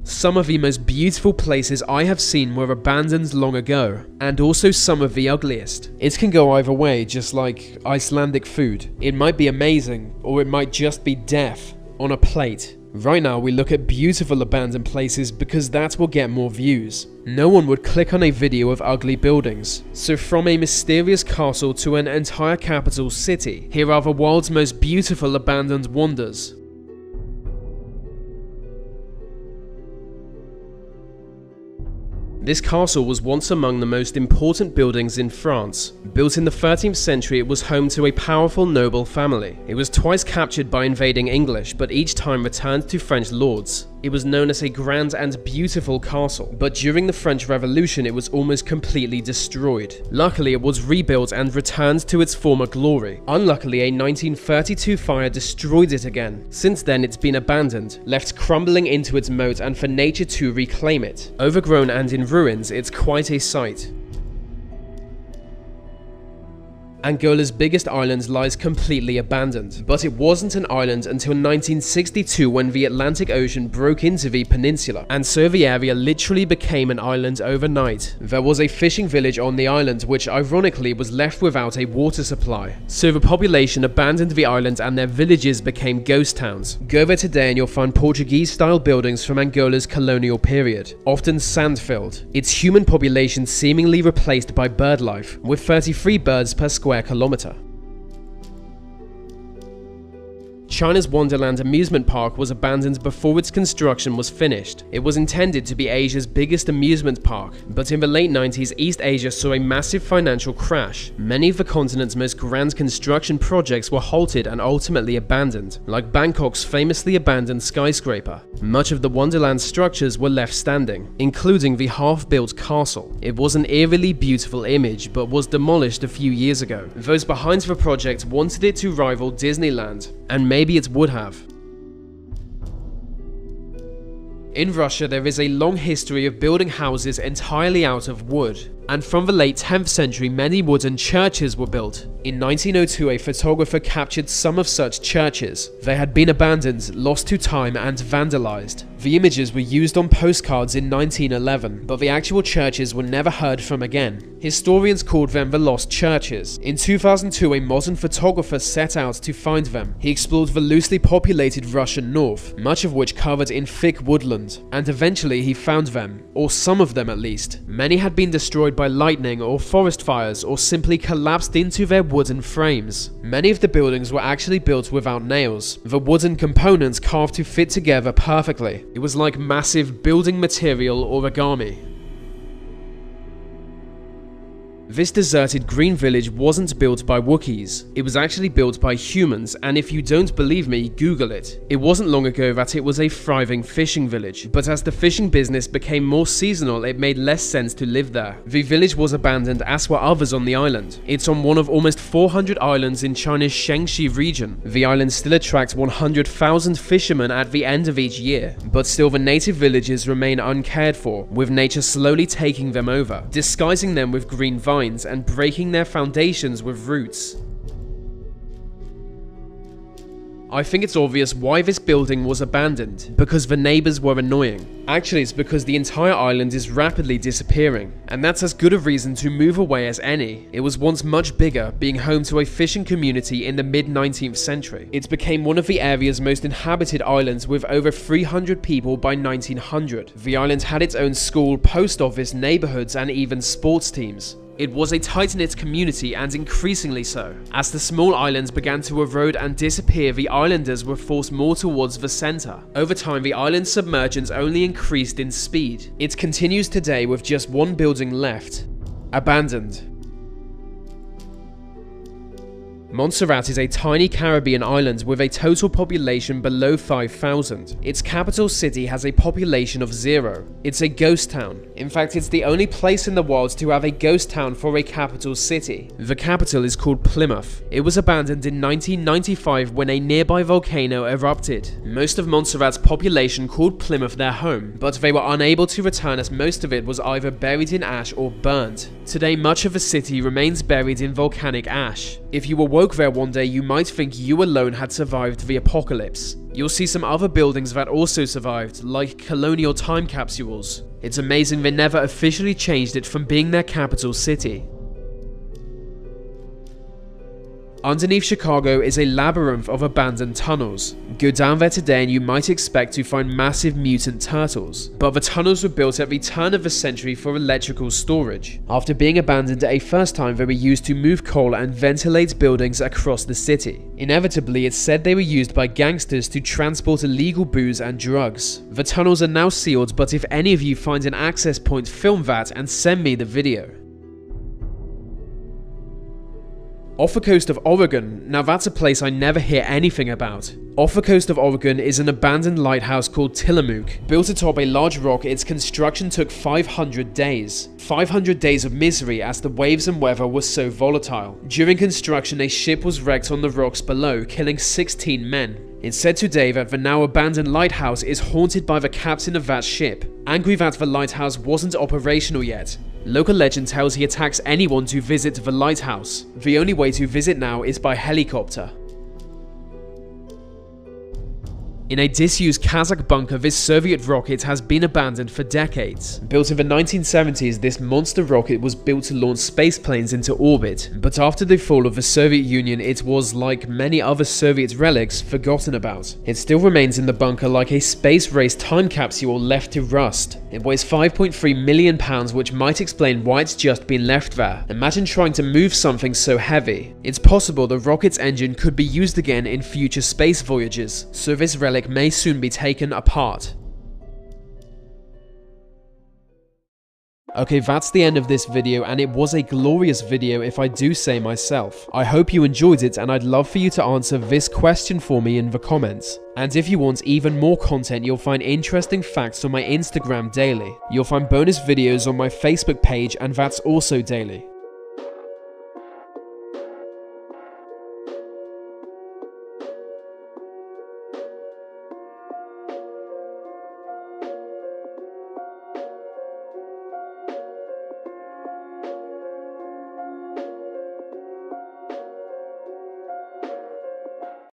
Some of the most beautiful places I have seen were abandoned long ago, and also some of the ugliest. It can go either way, just like Icelandic food. It might be amazing, or it might just be death on a plate. Right now we look at beautiful abandoned places because that will get more views. No one would click on a video of ugly buildings. So from a mysterious castle to an entire capital city, here are the world's most beautiful abandoned wonders. This castle was once among the most important buildings in France. Built in the 13th century, it was home to a powerful noble family. It was twice captured by invading English, but each time returned to French lords. It was known as a grand and beautiful castle, but during the French Revolution it was almost completely destroyed. Luckily it was rebuilt and returned to its former glory. Unluckily, a 1932 fire destroyed it again. Since then it's been abandoned, left crumbling into its moat and for nature to reclaim it. Overgrown and in ruins, it's quite a sight. Angola's biggest island lies completely abandoned, but it wasn't an island until 1962 when the Atlantic Ocean broke into the peninsula, and so the area literally became an island overnight. There was a fishing village on the island which ironically was left without a water supply, so the population abandoned the island and their villages became ghost towns. Go there today and you'll find Portuguese-style buildings from Angola's colonial period, often sand-filled. Its human population seemingly replaced by bird life, with 33 birds per square kilometer. China's Wonderland amusement park was abandoned before its construction was finished. It was intended to be Asia's biggest amusement park, but in the late 90s, East Asia saw a massive financial crash. Many of the continent's most grand construction projects were halted and ultimately abandoned, like Bangkok's famously abandoned skyscraper. Much of the Wonderland structures were left standing, including the half-built castle. It was an eerily beautiful image, but was demolished a few years ago. Those behind the project wanted it to rival Disneyland, and maybe it would have. In Russia, there is a long history of building houses entirely out of wood, and from the late 10th century many wooden churches were built. In 1902, a photographer captured some of such churches. They had been abandoned, lost to time, and vandalized. The images were used on postcards in 1911, but the actual churches were never heard from again. Historians called them the lost churches. In 2002, a modern photographer set out to find them. He explored the loosely populated Russian north, much of which covered in thick woodland, and eventually he found them, or some of them at least. Many had been destroyed by lightning or forest fires, or simply collapsed into their wooden frames. Many of the buildings were actually built without nails, the wooden components carved to fit together perfectly. It was like massive building material origami. This deserted green village wasn't built by Wookiees. It was actually built by humans, and if you don't believe me, Google it. It wasn't long ago that it was a thriving fishing village, but as the fishing business became more seasonal, it made less sense to live there. The village was abandoned, as were others on the island. It's on one of almost 400 islands in China's Shaanxi region. The island still attracts 100,000 fishermen at the end of each year, but still the native villages remain uncared for, with nature slowly taking them over, disguising them with green vines and breaking their foundations with roots. I think it's obvious why this building was abandoned, because the neighbors were annoying. Actually, it's because the entire island is rapidly disappearing, and that's as good a reason to move away as any. It was once much bigger, being home to a fishing community in the mid-19th century. It became one of the area's most inhabited islands with over 300 people by 1900. The island had its own school, post office, neighborhoods, and even sports teams. It was a tight-knit community, and increasingly so. As the small islands began to erode and disappear, the islanders were forced more towards the center. Over time, the island's submergence only increased in speed. It continues today with just one building left, abandoned. Montserrat is a tiny Caribbean island with a total population below 5,000. Its capital city has a population of 0. It's a ghost town. In fact, it's the only place in the world to have a ghost town for a capital city. The capital is called Plymouth. It was abandoned in 1995 when a nearby volcano erupted. Most of Montserrat's population called Plymouth their home, but they were unable to return as most of it was either buried in ash or burnt. Today, much of the city remains buried in volcanic ash. If you awoke there one day, you might think you alone had survived the apocalypse. You'll see some other buildings that also survived, like colonial time capsules. It's amazing they never officially changed it from being their capital city. Underneath Chicago is a labyrinth of abandoned tunnels. Go down there today and you might expect to find massive mutant turtles, but the tunnels were built at the turn of the century for electrical storage. After being abandoned a first time, they were used to move coal and ventilate buildings across the city. Inevitably, it's said they were used by gangsters to transport illegal booze and drugs. The tunnels are now sealed, but if any of you find an access point, film that and send me the video. Off the coast of Oregon, now that's a place I never hear anything about. Off the coast of Oregon is an abandoned lighthouse called Tillamook. Built atop a large rock, its construction took 500 days. 500 days of misery as the waves and weather were so volatile. During construction, a ship was wrecked on the rocks below, killing 16 men. It's said today that the now abandoned lighthouse is haunted by the captain of that ship, angry that the lighthouse wasn't operational yet. Local legend tells he attacks anyone to visit the lighthouse. The only way to visit now is by helicopter. In a disused Kazakh bunker, this Soviet rocket has been abandoned for decades. Built in the 1970s, this monster rocket was built to launch space planes into orbit, but after the fall of the Soviet Union, it was, like many other Soviet relics, forgotten about. It still remains in the bunker like a space race time capsule left to rust. It weighs 5.3 million pounds, which might explain why it's just been left there. Imagine trying to move something so heavy. It's possible the rocket's engine could be used again in future space voyages, so this relic may soon be taken apart. Okay, that's the end of this video, and it was a glorious video if I do say myself. I hope you enjoyed it, and I'd love for you to answer this question for me in the comments. And if you want even more content, you'll find interesting facts on my Instagram daily. You'll find bonus videos on my Facebook page, and that's also daily.